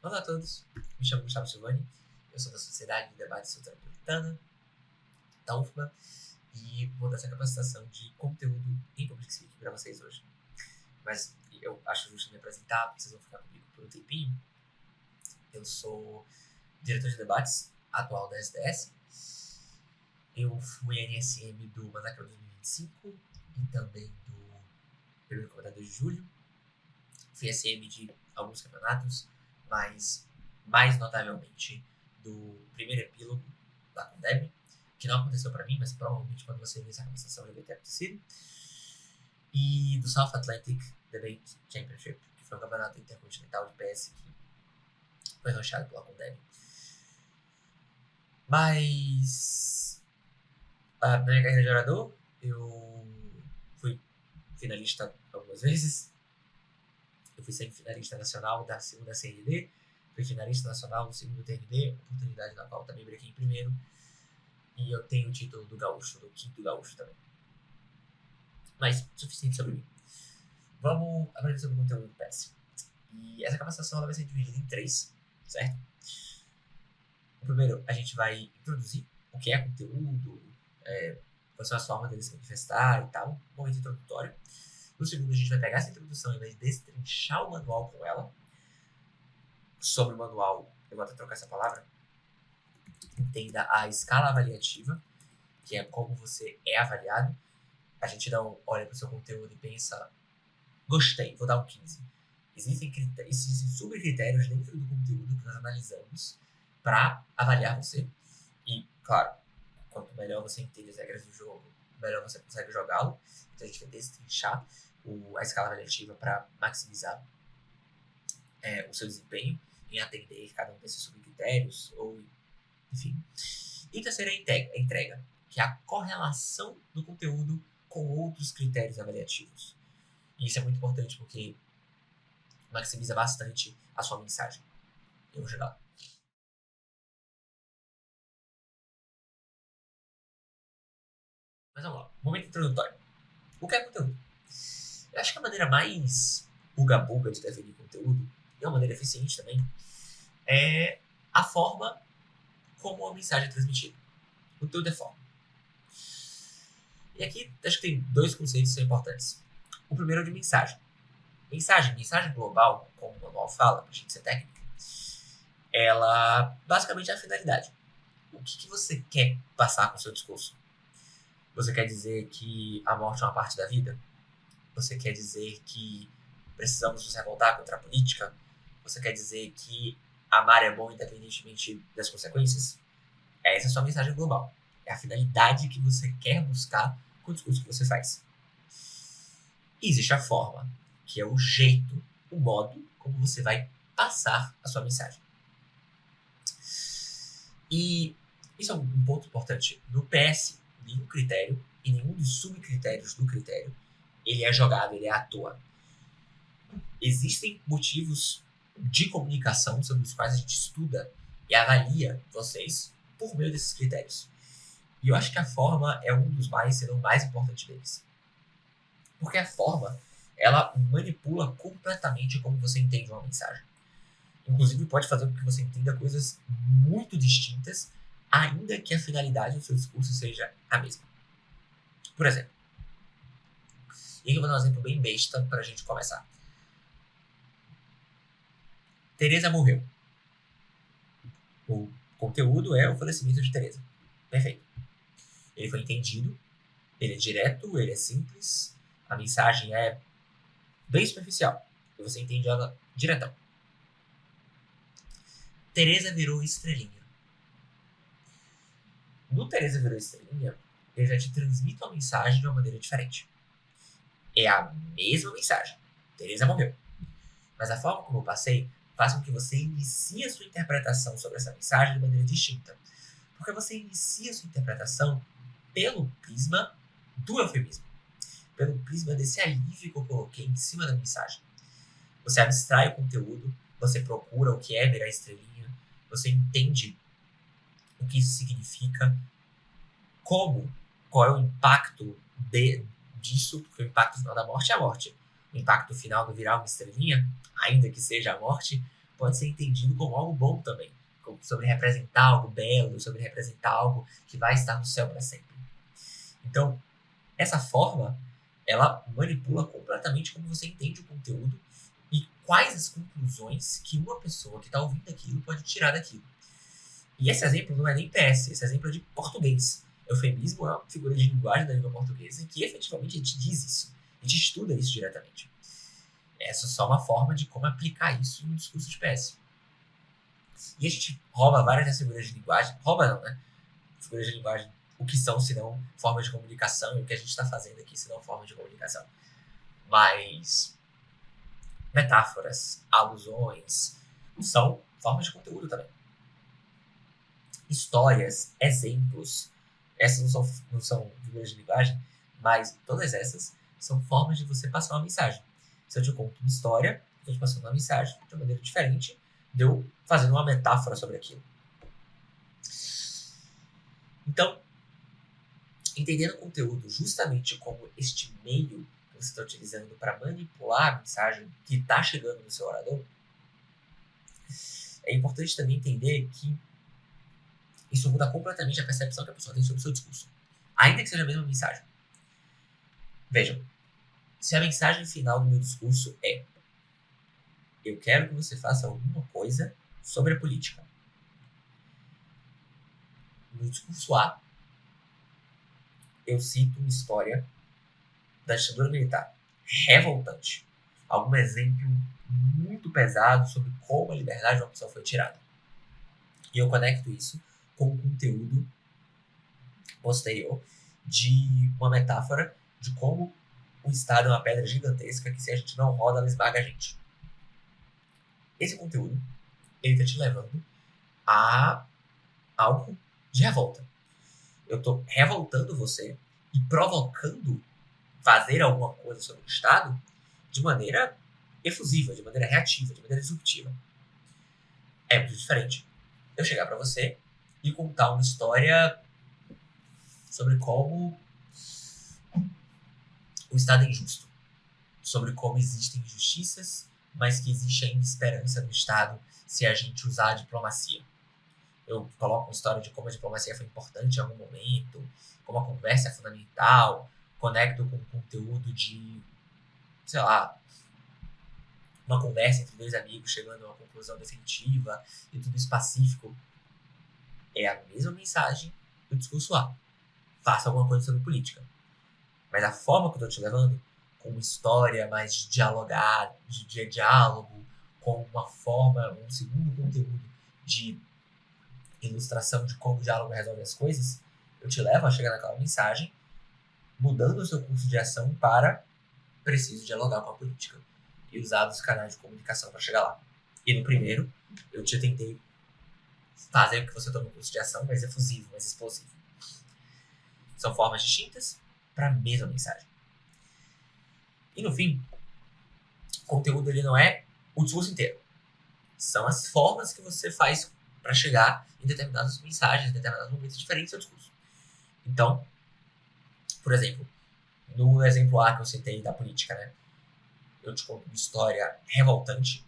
Olá a todos, me chamo Gustavo Silvani, eu sou da Sociedade de Debate Soteropolitana, da UFBA, e vou dar essa capacitação de conteúdo em Public Speaking para vocês hoje. Mas eu acho justo me apresentar, porque vocês vão ficar comigo por um tempinho. Eu sou diretor de debates atual da SDS. Eu fui NSM do Manacra 2025 e também do primeiro comandante de julho. Fui SM de alguns campeonatos, mas mais notavelmente do primeiro epílogo da Condeb, que não aconteceu para mim, mas provavelmente quando você ver essa capacitação já vai ter acontecido. E do South Atlantic Debate Championship, que foi um campeonato intercontinental de PS que foi lançado pela Condeb. Mas na minha carreira de orador, eu fui finalista algumas vezes. Eu fui semifinalista nacional da segunda CND, fui finalista nacional do segundo TND, oportunidade na qual também brequei em primeiro. E eu tenho o título do gaúcho, do quinto gaúcho também. Mas, suficiente sobre mim. Vamos aprender sobre o conteúdo do PS. E essa capacitação ela vai ser dividida em 3, certo? O primeiro, a gente vai introduzir o que é conteúdo, quais são as formas dele se manifestar e tal, um momento introdutório. No segundo, a gente vai pegar essa introdução e vai destrinchar o manual com ela. Sobre o manual, eu vou até trocar essa palavra. Entenda a escala avaliativa, que é como você é avaliado. A gente não olha para o seu conteúdo e pensa, gostei, vou dar um 15. Existem subcritérios dentro do conteúdo que nós analisamos para avaliar você. E, claro, quanto melhor você entende as regras do jogo, melhor você consegue jogá-lo. Então a gente vai destrinchar a escala avaliativa para maximizar o seu desempenho em atender cada um desses subcritérios, ou enfim. E terceira é a entrega, que é a correlação do conteúdo com outros critérios avaliativos. E isso é muito importante porque maximiza bastante a sua mensagem. Eu vou chegar lá. Mas vamos lá, momento introdutório. O que é conteúdo? Eu acho que a maneira mais buga-buga de definir conteúdo, e uma maneira eficiente também, é a forma como a mensagem é transmitida. Conteúdo é forma. E aqui, acho que tem 2 conceitos que são importantes. O primeiro é o de mensagem. Mensagem global, como o manual fala, para a gente ser técnica, ela basicamente é a finalidade. O que você quer passar com o seu discurso? Você quer dizer que a morte é uma parte da vida? Você quer dizer que precisamos nos revoltar contra a política? Você quer dizer que amar é bom independentemente das consequências? Essa é a sua mensagem global. É a finalidade que você quer buscar com o discurso que você faz. E existe a forma, que é o jeito, o modo como você vai passar a sua mensagem. E isso é um ponto importante. No PS, nenhum critério e nenhum dos subcritérios do critério ele é jogado, ele é à toa. Existem motivos de comunicação sobre os quais a gente estuda e avalia vocês por meio desses critérios. E eu acho que a forma é um dos mais, se não mais importante deles. Porque a forma, ela manipula completamente como você entende uma mensagem. Inclusive pode fazer com que você entenda coisas muito distintas, ainda que a finalidade do seu discurso seja a mesma. Por exemplo, e aqui eu vou dar um exemplo bem besta para a gente começar. Teresa morreu. O conteúdo é o falecimento de Teresa. Perfeito. Ele foi entendido, ele é direto, ele é simples, a mensagem é bem superficial, e você entende ela diretão. Teresa virou estrelinha. No Teresa virou estrelinha, eu já te transmito a mensagem de uma maneira diferente. É a mesma mensagem. Teresa morreu. Mas a forma como eu passei faz com que você inicie a sua interpretação sobre essa mensagem de maneira distinta. Porque você inicia a sua interpretação pelo prisma do eufemismo. Pelo prisma desse alívio que eu coloquei em cima da mensagem. Você abstrai o conteúdo, você procura o que é virar estrelinha, você entende o que isso significa, qual é o impacto disso, porque o impacto final da morte é a morte. O impacto final do virar uma estrelinha, ainda que seja a morte, pode ser entendido como algo bom também, sobre representar algo belo, sobre representar algo que vai estar no céu para sempre. Então, essa forma, ela manipula completamente como você entende o conteúdo e quais as conclusões que uma pessoa que está ouvindo aquilo pode tirar daquilo. E esse exemplo não é nem PS, esse exemplo é de português. Eufemismo é uma figura de linguagem da língua portuguesa que efetivamente a gente diz isso, a gente estuda isso diretamente. Essa é só uma forma de como aplicar isso no discurso de PS. E a gente rouba várias das figuras de linguagem, rouba não, né? Figuras de linguagem, o que são senão formas de comunicação, e o que a gente está fazendo aqui senão formas de comunicação. Mas metáforas, alusões, são formas de conteúdo também. Histórias, exemplos, essas não são figuras de linguagem, mas todas essas são formas de você passar uma mensagem. Se eu te conto uma história, eu estou te passando uma mensagem de uma maneira diferente de eu fazendo uma metáfora sobre aquilo. Então, entendendo o conteúdo justamente como este meio que você está utilizando para manipular a mensagem que está chegando no seu orador, é importante também entender que isso muda completamente a percepção que a pessoa tem sobre o seu discurso, ainda que seja a mesma mensagem. Vejam, se a mensagem final do meu discurso é: eu quero que você faça alguma coisa sobre a política. No discurso A, eu cito uma história da ditadura militar revoltante. Algum exemplo muito pesado sobre como a liberdade de uma pessoa foi tirada. E eu conecto isso com um conteúdo posterior de uma metáfora de como o Estado é uma pedra gigantesca que, se a gente não roda, ela esmaga a gente. Esse conteúdo, ele está te levando a algo de revolta. Eu estou revoltando você e provocando fazer alguma coisa sobre o Estado de maneira efusiva, de maneira reativa, de maneira disruptiva. É muito diferente eu chegar para você e contar uma história sobre como o Estado é injusto, sobre como existem injustiças, mas que existe ainda esperança no Estado se a gente usar a diplomacia. Eu coloco uma história de como a diplomacia foi importante em algum momento, como a conversa é fundamental, conecto com o conteúdo de, sei lá, uma conversa entre dois amigos chegando a uma conclusão definitiva e tudo isso pacífico. É a mesma mensagem do discurso A. Faça alguma coisa sobre política. Mas a forma que eu estou te levando, com uma história mais dialogada, de diálogo, com uma forma, um segundo conteúdo de ilustração de como o diálogo resolve as coisas, eu te levo a chegar naquela mensagem, mudando o seu curso de ação para preciso dialogar com a política e usar os canais de comunicação para chegar lá. E no primeiro, eu te tentei fazer o que você toma no curso de ação, mais efusivo, mais explosivo. São formas distintas para a mesma mensagem. E no fim, o conteúdo ele não é o discurso inteiro. São as formas que você faz para chegar em determinadas mensagens, em determinados momentos diferentes do seu discurso. Então, por exemplo, no exemplo A que eu citei da política, né? Eu te conto uma história revoltante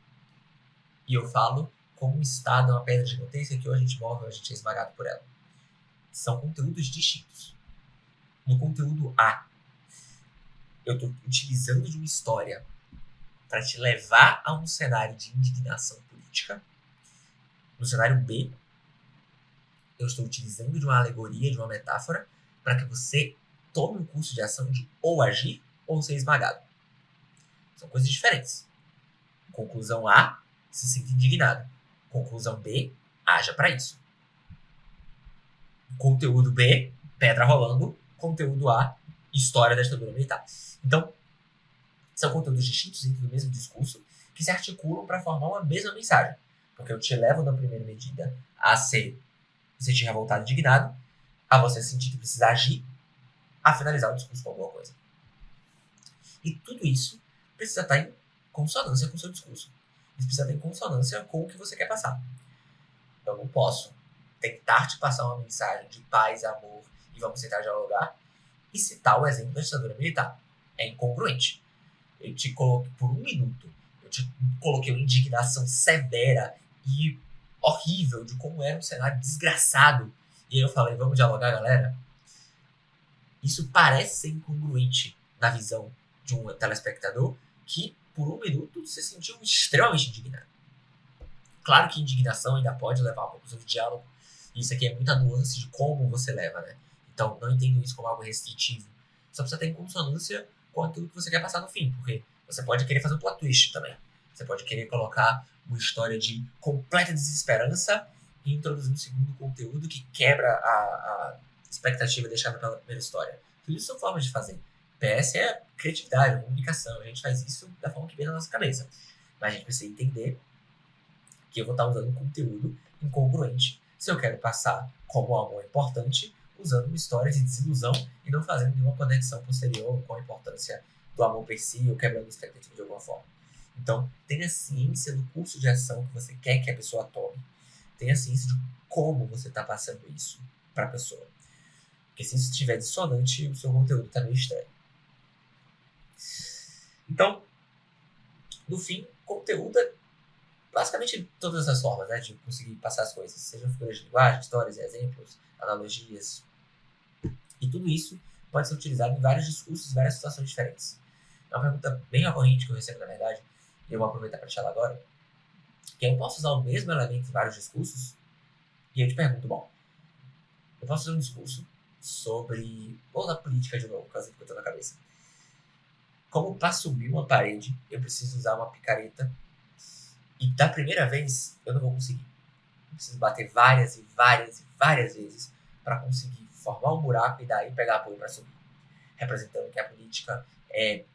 e eu falo como o Estado é uma pedra gigantesca que ou a gente morre ou a gente é esmagado por ela. São conteúdos distintos. No conteúdo A, eu estou utilizando de uma história para te levar a um cenário de indignação política. No cenário B, eu estou utilizando de uma alegoria, de uma metáfora, para que você tome um curso de ação de ou agir ou ser esmagado. São coisas diferentes. Conclusão A, se sinta indignado. Conclusão B, haja para isso. Conteúdo B, pedra rolando. Conteúdo A, história da ditadura militar. Então, são conteúdos distintos dentro do mesmo discurso que se articulam para formar uma mesma mensagem. Porque eu te levo, na primeira medida, a se sentir revoltado e indignado, a você sentir que precisa agir, a finalizar o discurso com alguma coisa. E tudo isso precisa estar em consonância com o seu discurso. Isso precisa estar em consonância com o que você quer passar. Eu não posso tentar te passar uma mensagem de paz, amor e vamos tentar dialogar e citar o exemplo da ditadura militar. É incongruente. Eu te coloquei por um minuto, Eu te coloquei uma indignação severa e horrível de como era um cenário desgraçado. E aí eu falei, vamos dialogar, galera? Isso parece ser incongruente na visão de um telespectador que, por um minuto, se sentiu extremamente indignado. Claro que indignação ainda pode levar a uma conclusão de diálogo. Isso aqui é muita nuance de como você leva, né? Então, não entendo isso como algo restritivo. Só precisa ter em consonância com aquilo que você quer passar no fim, porque você pode querer fazer um plot twist também. Você pode querer colocar uma história de completa desesperança e introduzir um segundo conteúdo que quebra a expectativa deixada pela primeira história. Tudo isso são formas de fazer. PS é criatividade, comunicação. A gente faz isso da forma que vem na nossa cabeça. Mas a gente precisa entender que eu vou estar usando um conteúdo incongruente se eu quero passar como algo importante, usando uma história de desilusão e não fazendo nenhuma conexão posterior com a importância do amor per si ou quebrando a expectativa de alguma forma. Então, tenha ciência do curso de ação que você quer que a pessoa tome. Tenha ciência de como você está passando isso para a pessoa. Porque se isso estiver dissonante, o seu conteúdo está meio estranho. Então, no fim, conteúdo é basicamente todas as formas, né, de conseguir passar as coisas. Sejam figuras de linguagem, histórias, exemplos, analogias. E tudo isso pode ser utilizado em vários discursos, em várias situações diferentes. É uma pergunta bem recorrente que eu recebo, na verdade, e eu vou aproveitar para deixar ela agora, que eu posso usar o mesmo elemento em vários discursos? E eu te pergunto, bom, eu posso fazer um discurso sobre... Vou usar política de novo, caso que eu estou na cabeça. Como para subir uma parede, eu preciso usar uma picareta. E da primeira vez, eu não vou conseguir. Eu preciso bater várias e várias e várias vezes para conseguir formar um buraco e daí pegar apoio para subir. Representando que a política é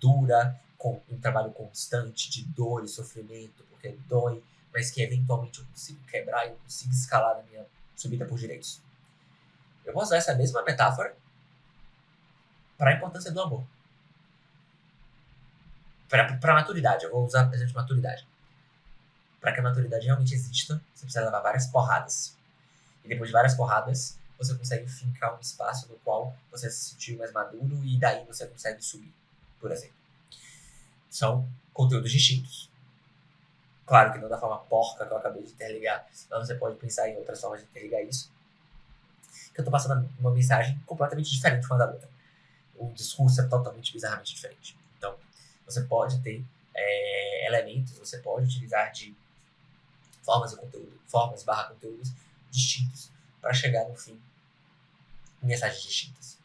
dura, com um trabalho constante de dor e sofrimento, porque dói, mas que eventualmente eu consigo quebrar e eu consigo escalar na minha subida por direitos. Eu posso usar essa mesma metáfora para a importância do amor. Para a maturidade, eu vou usar o exemplo de maturidade. Para que a maturidade realmente exista, você precisa levar várias porradas. E depois de várias porradas, você consegue fincar um espaço no qual você se sentir mais maduro e daí você consegue subir, por exemplo. São conteúdos distintos. Claro que não da forma porca que eu acabei de interligar, mas você pode pensar em outras formas de interligar isso. Que eu estou passando uma mensagem completamente diferente uma da outra. O discurso é totalmente, bizarramente diferente. Então, você pode ter elementos, você pode utilizar de formas / conteúdos distintos para chegar no fim em mensagens distintas.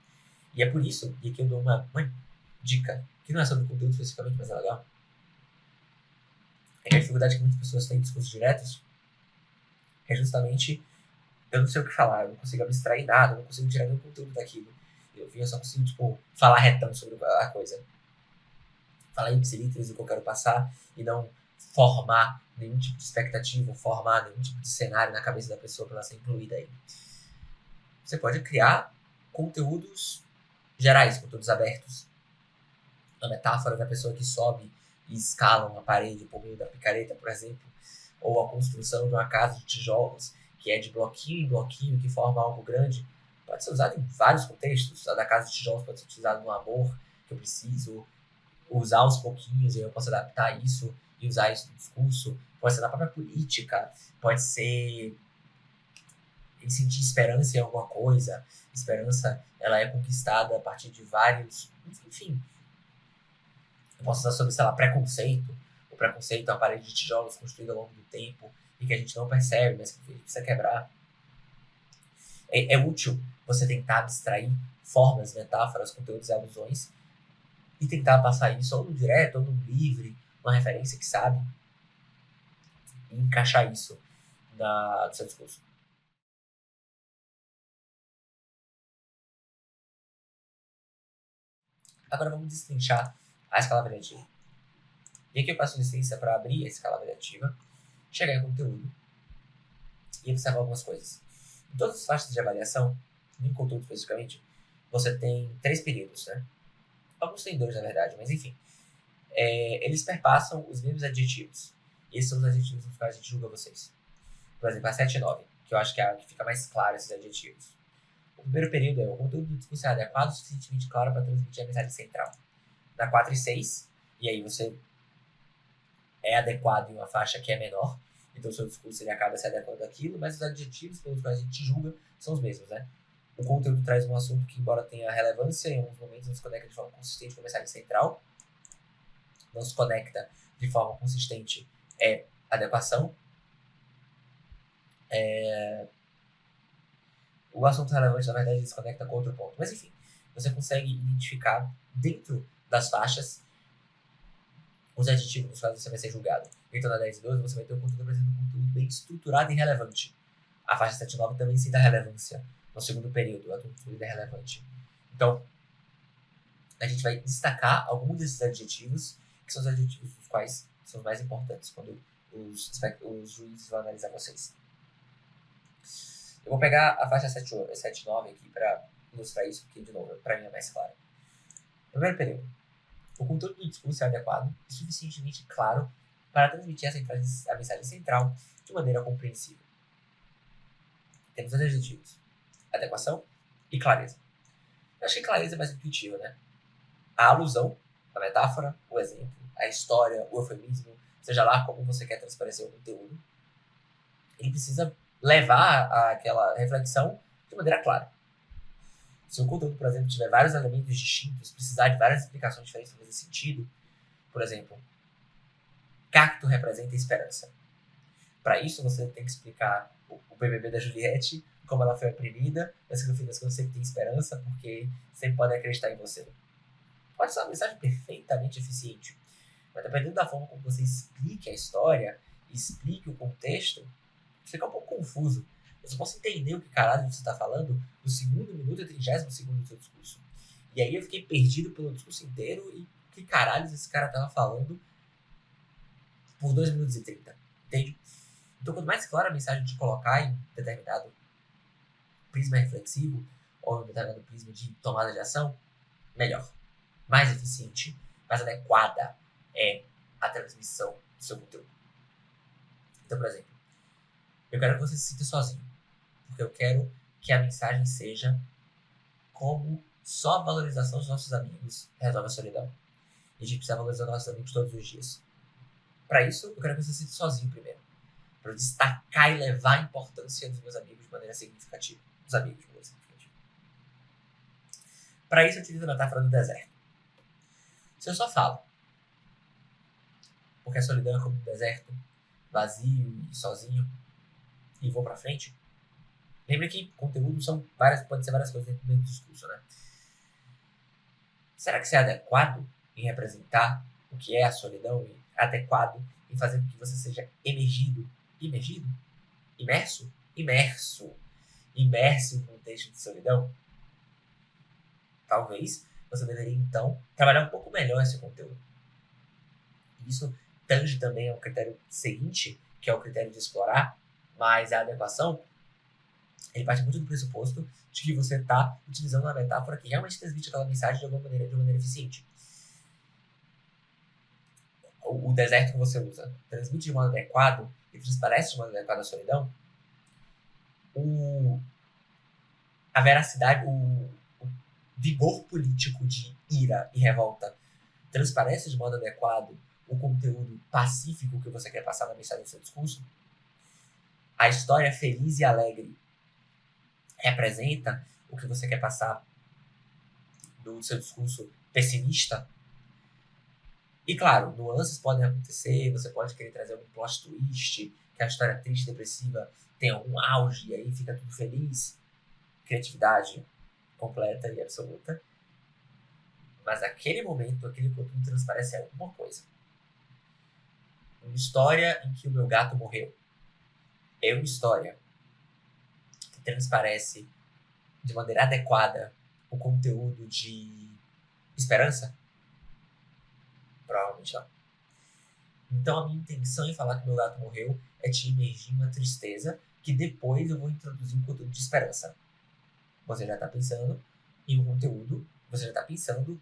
E é por isso, e aqui eu dou uma dica, que não é sobre conteúdo especificamente, mas é legal, é que a dificuldade que muitas pessoas têm em discursos diretos é justamente eu não sei o que falar, eu não consigo abstrair nada, eu não consigo tirar nenhum conteúdo daquilo. Eu só consigo, falar retão sobre a coisa. Falar ipsilíteres do que eu quero passar e não formar nenhum tipo de expectativa, formar nenhum tipo de cenário na cabeça da pessoa para ela ser incluída aí. Você pode criar conteúdos gerais, conteúdos abertos. A metáfora da pessoa que sobe e escala uma parede por meio da picareta, por exemplo, ou a construção de uma casa de tijolos, que é de bloquinho em bloquinho, que forma algo grande, pode ser usado em vários contextos. A da casa de tijolos pode ser utilizada no amor, que eu preciso usar aos pouquinhos, e eu posso adaptar isso e usar isso no discurso. Pode ser na própria política, pode ser em sentir esperança em alguma coisa. Esperança, ela é conquistada a partir de vários... Enfim, eu posso usar sobre, sei lá, preconceito. O preconceito é uma parede de tijolos construída ao longo do tempo e que a gente não percebe, mas que a gente precisa quebrar. É útil você tentar abstrair formas, metáforas, conteúdos e alusões e tentar passar isso ou no direto, ou no livre, uma referência que sabe, e encaixar isso no seu discurso. Agora vamos destrinchar a escala avaliativa. E aqui eu peço licença para abrir a escala avaliativa, chegar em conteúdo e observar algumas coisas. Em todas as faixas de avaliação, em conteúdo especificamente, você tem 3 períodos, né? Alguns têm 2, na verdade, mas enfim. Eles perpassam os mesmos adjetivos. E esses são os adjetivos nos quais a gente julga vocês. Por exemplo, a 7 e 9, que eu acho que é a que fica mais claro esses adjetivos. O primeiro período é o conteúdo do discurso é adequado o suficientemente claro para transmitir a mensagem central. Na 4 e 6, e aí você é adequado em uma faixa que é menor, então o seu discurso ele acaba se adequando àquilo, mas os adjetivos pelos quais a gente julga são os mesmos, né? O conteúdo traz um assunto que, embora tenha relevância, em alguns momentos não se conecta de forma consistente com a mensagem central, não se conecta de forma consistente adequação. O assunto relevante, na verdade, ele se conecta com outro ponto. Mas, enfim, você consegue identificar dentro das faixas os adjetivos nos quais você vai ser julgado. Então, na 10 e 12, você vai ter um conteúdo, por exemplo, um conteúdo bem estruturado e relevante. A faixa 7 e 9 também cita relevância. No segundo período, a conteúdo é relevante. Então, a gente vai destacar alguns desses adjetivos, que são os adjetivos dos quais são os mais importantes quando os juízes vão analisar vocês. Eu vou pegar a faixa 7 e 9 aqui para ilustrar isso, porque, de novo, para mim é mais claro. Primeiro período. O conteúdo do discurso é adequado e suficientemente claro para transmitir a mensagem central de maneira compreensível. Temos os adjetivos: adequação e clareza. Eu acho que clareza é mais intuitiva, né? A alusão, a metáfora, o exemplo, a história, o eufemismo, seja lá como você quer transparecer o conteúdo, ele precisa levar àquela reflexão de maneira clara. Se o conteúdo, por exemplo, tiver vários elementos distintos, precisar de várias explicações diferentes para fazer sentido, por exemplo, cacto representa esperança. Para isso, você tem que explicar o BBB da Juliette, como ela foi oprimida, mas que no fim das contas sempre tem esperança, porque sempre podem acreditar em você. Pode ser uma mensagem perfeitamente eficiente, mas dependendo da forma como você explique a história, explique o contexto, fica um pouco confuso. Eu só posso entender o que caralho você está falando no segundo minuto e 30º segundo do seu discurso. E aí eu fiquei perdido pelo discurso inteiro e o que caralho esse cara tava falando por 2 minutos e 30. Entende? Então, quanto mais clara a mensagem de colocar em determinado prisma reflexivo ou em determinado prisma de tomada de ação, melhor. Mais eficiente, mais adequada é a transmissão do seu conteúdo. Então, por exemplo, eu quero que você se sinta sozinho, porque eu quero que a mensagem seja como só a valorização dos nossos amigos resolve a solidão. E a gente precisa valorizar nossos amigos todos os dias. Para isso, eu quero que você se sinta sozinho primeiro, para eu destacar e levar a importância dos meus amigos de maneira significativa. Dos amigos de maneira significativa. Para isso, eu utilizo a metáfora do deserto. Se eu só falo, porque a solidão é como um deserto, vazio e sozinho, e vou para frente, lembre que conteúdo pode ser várias coisas dentro do discurso, né? Será que isso é adequado em representar o que é a solidão e adequado em fazer com que você seja imerso em um contexto de solidão? Talvez você deveria, então, trabalhar um pouco melhor esse conteúdo. Isso tange também ao critério seguinte, que é o critério de explorar mais a adequação. Ele parte muito do pressuposto de que você está utilizando uma metáfora que realmente transmite aquela mensagem de maneira eficiente. O deserto que você usa transmite de modo adequado e transparece de modo adequado a solidão. A veracidade, o vigor político de ira e revolta transparece de modo adequado o conteúdo pacífico que você quer passar na mensagem do seu discurso. A história feliz e alegre representa o que você quer passar do seu discurso pessimista. E claro, nuances podem acontecer, você pode querer trazer um plot twist, que a história triste, depressiva tenha um auge e aí fica tudo feliz. Criatividade completa e absoluta. Mas naquele momento, aquele conteúdo transparece alguma coisa. Uma história em que o meu gato morreu. É uma história que transparece de maneira adequada o conteúdo de esperança? Provavelmente não. Então a minha intenção em falar que meu gato morreu é te imergir em uma tristeza que depois eu vou introduzir um conteúdo de esperança. Você já está pensando em um conteúdo, você já está pensando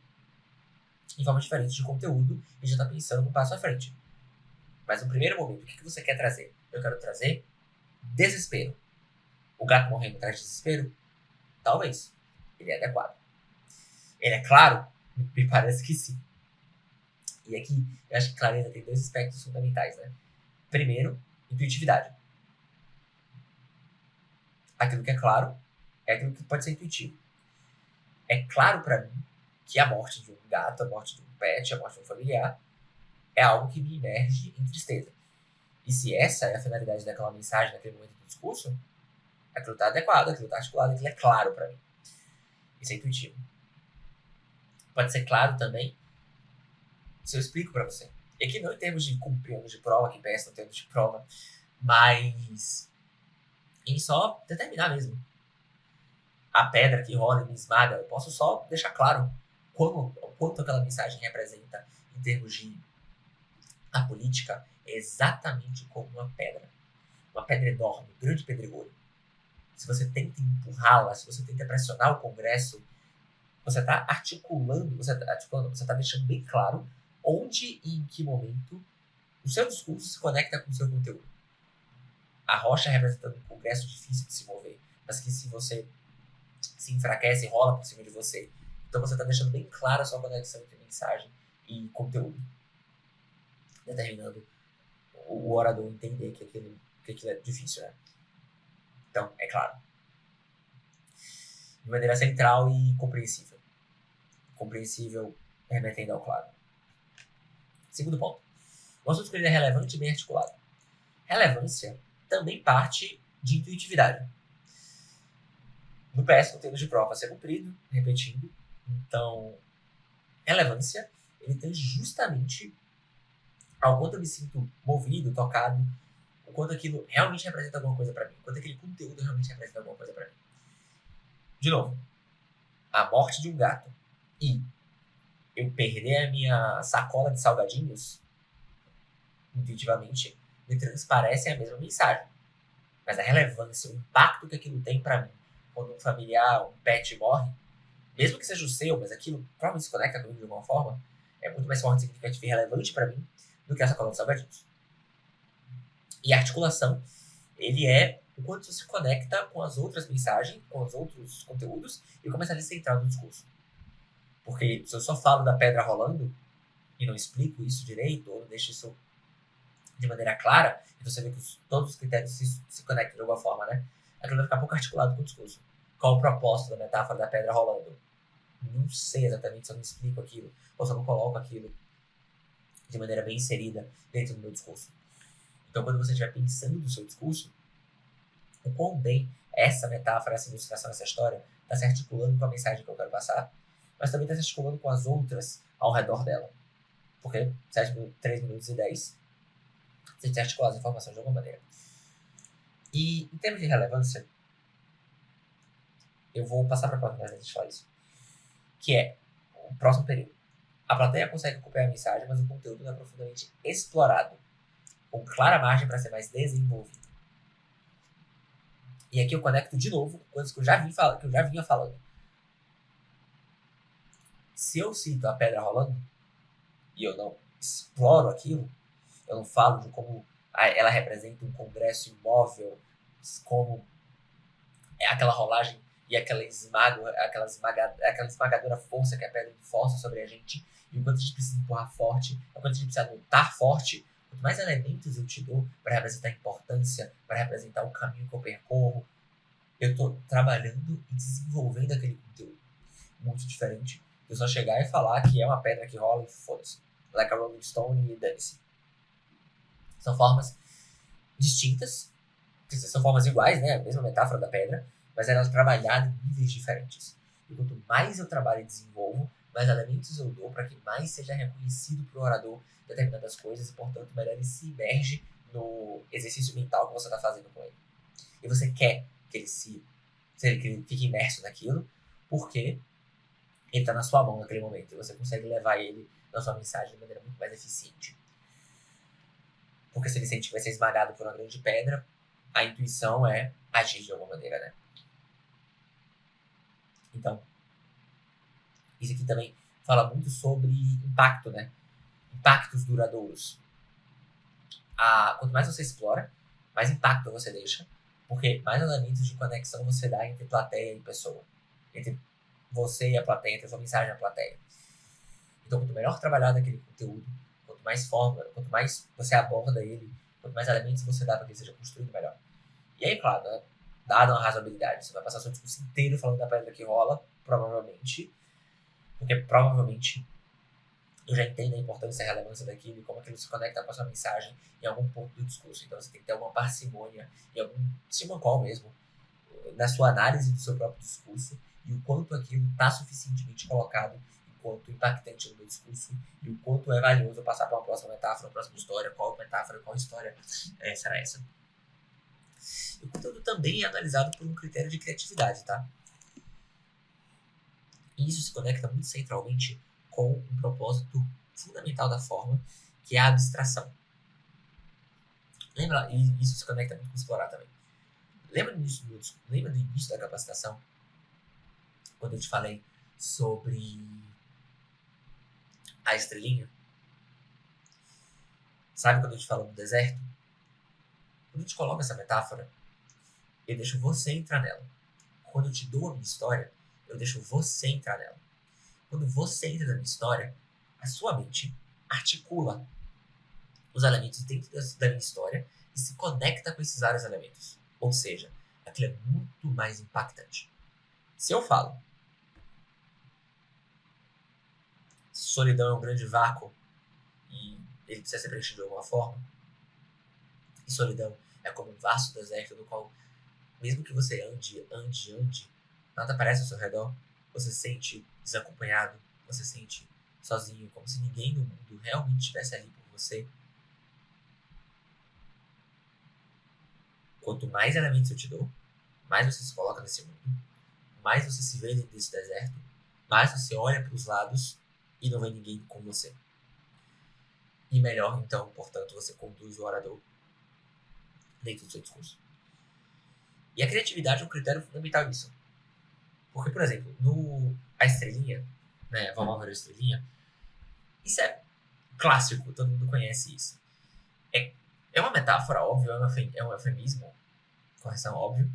em formas diferentes de conteúdo e já está pensando um passo à frente. Mas no primeiro momento, o que você quer trazer? Eu quero trazer desespero. O gato morrendo traz desespero? Talvez. Ele é adequado. Ele é claro? Me parece que sim. E aqui, eu acho que clareza tem dois aspectos fundamentais, né? Primeiro, intuitividade. Aquilo que é claro é aquilo que pode ser intuitivo. É claro para mim que a morte de um gato, a morte de um pet, a morte de um familiar é algo que me imerge em tristeza. E se essa é a finalidade daquela mensagem, naquele momento do discurso, aquilo está adequado, aquilo está articulado, aquilo é claro para mim. Isso é intuitivo. Pode ser claro também se eu explico para você. E aqui não em termos de cumprir anos de prova, que peça não tem anos de prova, mas em só determinar mesmo. A pedra que rola e me esmaga, eu posso só deixar claro quanto aquela mensagem representa em termos de a política é exatamente como uma pedra. Uma pedra enorme, um grande pedregulho. Se você tenta empurrá-la, se você tenta pressionar o Congresso, você está articulando, você está deixando bem claro onde e em que momento o seu discurso se conecta com o seu conteúdo. A rocha representando um Congresso difícil de se mover, mas que se você se enfraquece, rola por cima de você. Então você está deixando bem clara a sua conexão entre mensagem e conteúdo, determinando o orador entender que aquilo é difícil, né? Então, é claro. De maneira central e compreensível. Compreensível remetendo ao claro. Segundo ponto. O assunto escolhido é relevante e bem articulado. Relevância também parte de intuitividade. No PS, conteúdo de prova a ser cumprido, repetindo. Então, relevância, ele tem justamente ao quanto eu me sinto movido, tocado, o quanto aquilo realmente representa alguma coisa para mim, o quanto aquele conteúdo realmente representa alguma coisa para mim. De novo, a morte de um gato e eu perder a minha sacola de salgadinhos, intuitivamente, me transparecem a mesma mensagem. Mas a relevância, o impacto que aquilo tem para mim, quando um familiar, um pet morre, mesmo que seja o seu, mas aquilo provavelmente se conecta comigo de alguma forma, é muito mais forte, significativo e relevante para mim do que a sacola de salgadinhos. E a articulação, ele é o quanto você se conecta com as outras mensagens, com os outros conteúdos e com a mensagem central do discurso. Porque se eu só falo da pedra rolando e não explico isso direito, ou não deixo isso de maneira clara, então você vê que todos os critérios se conectam de alguma forma, né? Aquilo vai ficar pouco articulado com o discurso. Qual o propósito da metáfora da pedra rolando? Não sei exatamente se eu não explico aquilo, ou se eu não coloco aquilo de maneira bem inserida dentro do meu discurso. Então, quando você estiver pensando no seu discurso, o quão bem essa metáfora, essa ilustração, essa história está se articulando com a mensagem que eu quero passar, mas também está se articulando com as outras ao redor dela. Porque 3 minutos e 10, você tem que articular as informações de alguma maneira. E, em termos de relevância, eu vou passar para a próxima vez que a gente fala isso, que é o próximo período. A plateia consegue acompanhar a mensagem, mas o conteúdo não é profundamente explorado, com clara margem para ser mais desenvolvido. E aqui eu conecto de novo com coisas que eu já vinha falando. Se eu cito a pedra rolando e eu não exploro aquilo, eu não falo de como ela representa um congresso imóvel, como é aquela rolagem e aquela esmagadora força que a pedra força sobre a gente, e o quanto a gente precisa empurrar forte, o quanto a gente precisa lutar forte. Quanto mais elementos eu te dou para representar a importância, para representar o caminho que eu percorro, eu estou trabalhando e desenvolvendo aquele conteúdo. Muito diferente de eu só chegar e falar que é uma pedra que rola e foda-se. Like a Rolling Stone e dane-se. São formas distintas, são formas iguais, né? A mesma metáfora da pedra, mas elas trabalhadas em níveis diferentes. E quanto mais eu trabalho e desenvolvo, mais elementos eu dou para que mais seja reconhecido para o orador determinadas coisas e, portanto, melhor ele se imerge no exercício mental que você está fazendo com ele. E você quer que ele fique imerso naquilo, porque ele está na sua mão naquele momento e você consegue levar ele na sua mensagem de maneira muito mais eficiente. Porque se ele sente que vai ser esmagado por uma grande pedra, a intuição é agir de alguma maneira, né? Então, isso aqui também fala muito sobre impacto, né? Impactos duradouros. Quanto mais você explora, mais impacto você deixa, porque mais elementos de conexão você dá entre plateia e pessoa. Entre você e a plateia, entre a sua mensagem e a plateia. Então, quanto melhor trabalhado aquele conteúdo, quanto mais forma, quanto mais você aborda ele, quanto mais elementos você dá para que ele seja construído, melhor. E aí, claro, né, dada uma razoabilidade, você vai passar seu discurso inteiro falando da pedra que rola, provavelmente, porque provavelmente eu já entendo a importância e a relevância daquilo e como aquilo se conecta com a sua mensagem em algum ponto do discurso. Então você tem que ter alguma parcimônia e algum simancol mesmo na sua análise do seu próprio discurso e o quanto aquilo está suficientemente colocado, o quanto impactante no meu discurso e o quanto é valioso eu passar para uma próxima metáfora, uma próxima história, qual metáfora, qual história será essa. E o conteúdo também é analisado por um critério de criatividade, tá? E isso se conecta muito centralmente com um propósito fundamental da forma, que é a abstração. Lembra? E isso se conecta muito com explorar também. Lembra do início da capacitação? Quando eu te falei sobre a estrelinha? Sabe quando eu te falo do deserto? Quando eu te coloco essa metáfora, eu deixo você entrar nela. Quando eu te dou a minha história, eu deixo você entrar nela. Quando você entra na minha história, a sua mente articula os elementos dentro da minha história e se conecta com esses vários elementos. Ou seja, aquilo é muito mais impactante. Se eu falo, solidão é um grande vácuo e ele precisa ser preenchido de alguma forma, e solidão é como um vasto deserto no qual, mesmo que você ande, nada aparece ao seu redor, você se sente desacompanhado, você se sente sozinho, como se ninguém no mundo realmente estivesse ali por você. Quanto mais elementos eu te dou, mais você se coloca nesse mundo, mais você se vê dentro desse deserto, mais você olha para os lados e não vê ninguém com você. E melhor, então, portanto, você conduz o orador dentro do seu discurso. E a criatividade é um critério fundamental nisso. Porque, por exemplo, a estrelinha, né, vamos ver a estrelinha, isso é clássico, todo mundo conhece isso. É uma metáfora, óbvio, é um eufemismo, correção, óbvio,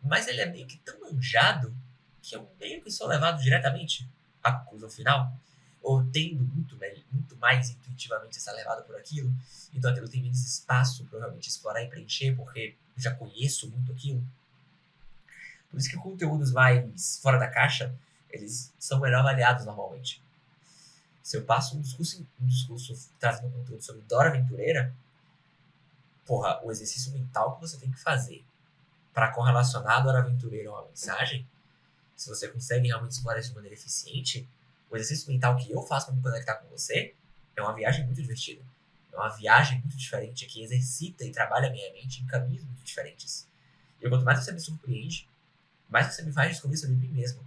mas ele é meio que tão manjado que eu meio que sou levado diretamente à conclusão final, ou tendo muito mais intuitivamente essa levada por aquilo, então aquilo tem menos espaço provavelmente explorar e preencher, porque eu já conheço muito aquilo. Por isso que conteúdos mais fora da caixa, eles são melhor avaliados normalmente. Se eu passo um discurso trazendo um conteúdo sobre Dora Aventureira, porra, o exercício mental que você tem que fazer para correlacionar a Dora Aventureira a uma mensagem, se você consegue realmente explorar isso de maneira eficiente, o exercício mental que eu faço para me conectar com você é uma viagem muito divertida. É uma viagem muito diferente que exercita e trabalha a minha mente em caminhos muito diferentes. E quanto mais você me surpreende, mais você me faz descobrir sobre mim mesmo,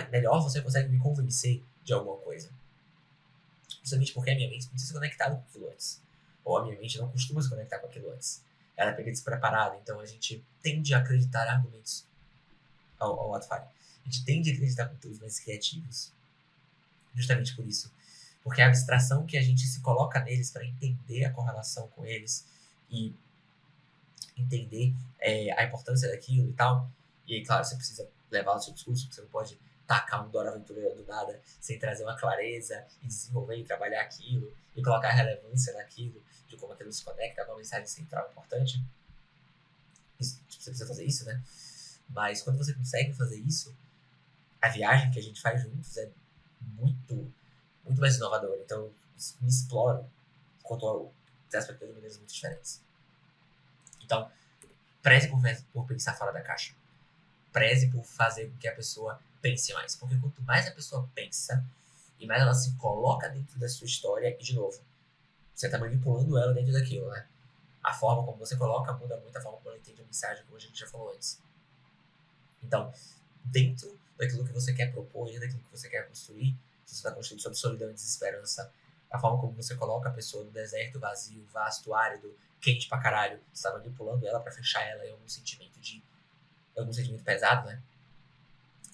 melhor você consegue me convencer de alguma coisa. Justamente porque a minha mente não tinha se conectado com aquilo antes. Ou a minha mente não costuma se conectar com aquilo antes. Ela é pega despreparada, então a gente tende a acreditar argumentos ao ato falho. A gente tende a acreditar com conteúdos mais criativos justamente por isso. Porque a abstração que a gente se coloca neles para entender a correlação com eles e entender a importância daquilo e tal. E aí, claro, você precisa levar o seu discurso, você não pode tacar um Dora Aventureira do nada sem trazer uma clareza e desenvolver e trabalhar aquilo e colocar relevância naquilo, de como aquilo se conecta com a mensagem central importante. Você precisa fazer isso, né? Mas quando você consegue fazer isso, a viagem que a gente faz juntos é muito mais inovadora. Então, me exploro quanto ao aspectos de maneiras muito diferentes. Então, preze por pensar fora da caixa. Preze por fazer com que a pessoa pense mais. Porque quanto mais a pessoa pensa, e mais ela se coloca dentro da sua história, e de novo, você está manipulando ela dentro daquilo, né? A forma como você coloca muda muito a forma como ela entende a mensagem, como a gente já falou antes. Então, dentro daquilo que você quer propor, dentro daquilo que você quer construir, se você está construindo sobre solidão e desesperança, a forma como você coloca a pessoa no deserto vazio, vasto, árido, quente pra caralho, você está manipulando ela para fechar ela em algum sentimento pesado, né?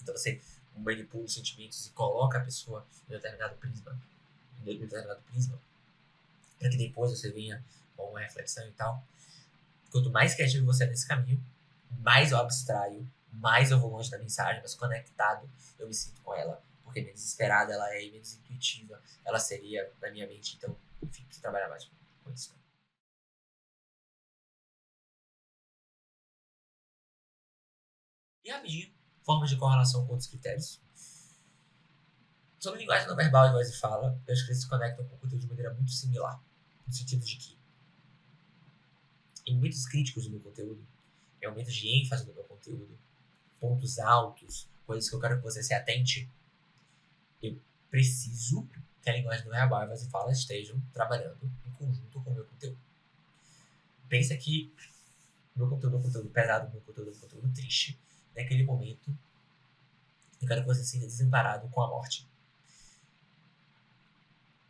Então você manipula os sentimentos e coloca a pessoa em determinado prisma, para que depois você venha com uma reflexão e tal. Quanto mais criativo você é nesse caminho, mais eu abstraio, mais eu vou longe da mensagem, mais conectado eu me sinto com ela, porque menos esperada ela é e menos intuitiva ela seria na minha mente. Então, enfim, preciso trabalhar mais com isso. E rapidinho, formas de correlação com outros critérios. Sobre linguagem não verbal e voz e fala, eu acho que eles se conectam com o conteúdo de maneira muito similar. No sentido de que, em momentos críticos do meu conteúdo, em momentos de ênfase do meu conteúdo, pontos altos, coisas que eu quero que você se atente, eu preciso que a linguagem não verbal e voz e fala estejam trabalhando em conjunto com o meu conteúdo. Pensa que meu conteúdo é um conteúdo pesado, meu conteúdo é um conteúdo triste. Naquele momento, eu quero que você se sinta desamparado com a morte.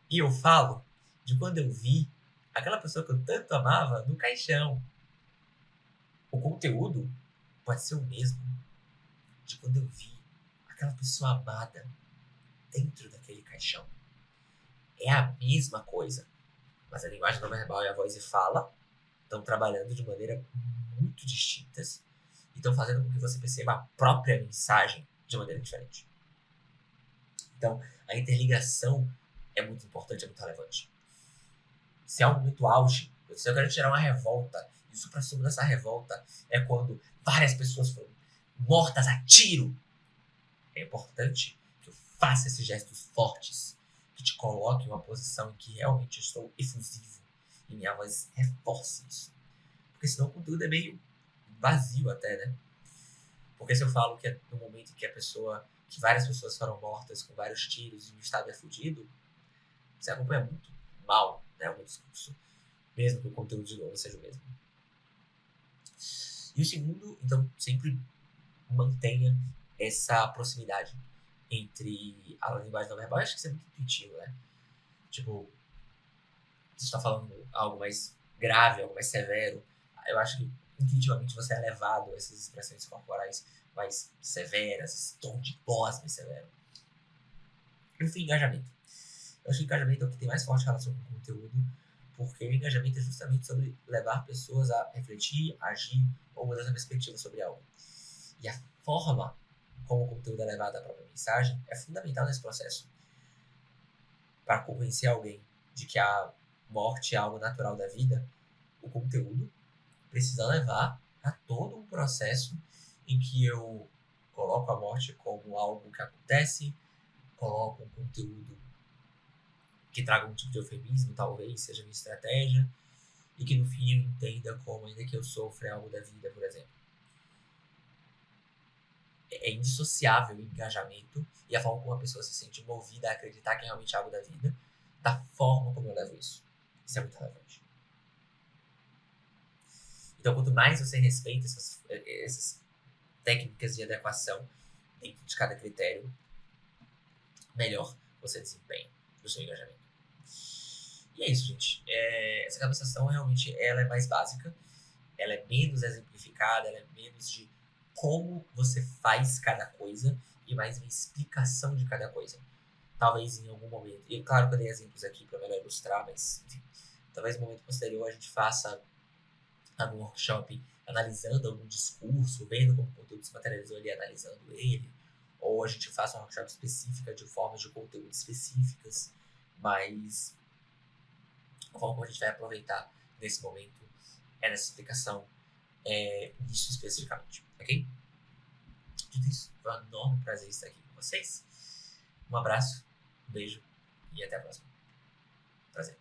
E eu falo de quando eu vi aquela pessoa que eu tanto amava no caixão. O conteúdo pode ser o mesmo de quando eu vi aquela pessoa amada dentro daquele caixão. É a mesma coisa. Mas a linguagem não verbal e a voz e fala estão trabalhando de maneira muito distintas e estão fazendo com que você perceba a própria mensagem de maneira diferente. Então, a interligação é muito importante, é muito relevante. Se é um momento auge, se eu quero tirar uma revolta, e o supra-sumo dessa revolta é quando várias pessoas foram mortas a tiro. É importante que eu faça esses gestos fortes, que te coloque em uma posição em que realmente estou efusivo e minha voz reforce isso. Porque senão o conteúdo é meio vazio até, né? Porque se eu falo que é no momento em que várias pessoas foram mortas com vários tiros e o estado é fudido, você acompanha muito mal, né, o meu discurso, mesmo que o conteúdo de novo seja o mesmo. E o segundo, então, sempre mantenha essa proximidade entre a linguagem não verbal. Eu acho que isso é muito intuitivo, né? Tipo, se você está falando algo mais grave, algo mais severo, eu acho que intuitivamente você é levado a essas expressões corporais mais severas, esse tom de voz mais severo. Enfim, engajamento. Eu acho que engajamento é o que tem mais forte relação com o conteúdo, porque o engajamento é justamente sobre levar pessoas a refletir, agir ou mudar sua perspectiva sobre algo. E a forma como o conteúdo é levado à própria mensagem é fundamental nesse processo. Para convencer alguém de que a morte é algo natural da vida, o conteúdo precisa levar a todo um processo em que eu coloco a morte como algo que acontece, coloco um conteúdo que traga um tipo de eufemismo, talvez seja minha estratégia, e que no fim eu entenda como, ainda que eu sofra, é algo da vida, por exemplo. É indissociável o engajamento e a forma como a pessoa se sente movida a acreditar que é realmente algo da vida, da forma como eu levo isso. Isso é muito relevante. Então, quanto mais você respeita essas técnicas de adequação dentro de cada critério, melhor você desempenha no seu engajamento. E é isso, gente. Essa capacitação realmente ela é mais básica, ela é menos exemplificada, ela é menos de como você faz cada coisa e mais uma explicação de cada coisa. Talvez em algum momento, e claro que eu dei exemplos aqui para melhor ilustrar, mas enfim, talvez no momento posterior a gente faça algum workshop analisando algum discurso, vendo como o conteúdo se materializou ali, analisando ele, ou a gente faça uma workshop específica de formas de conteúdo específicas, mas a forma como a gente vai aproveitar nesse momento é nessa explicação nisso especificamente, ok? Dito isso, foi um enorme prazer estar aqui com vocês. Um abraço, um beijo e até a próxima. Prazer.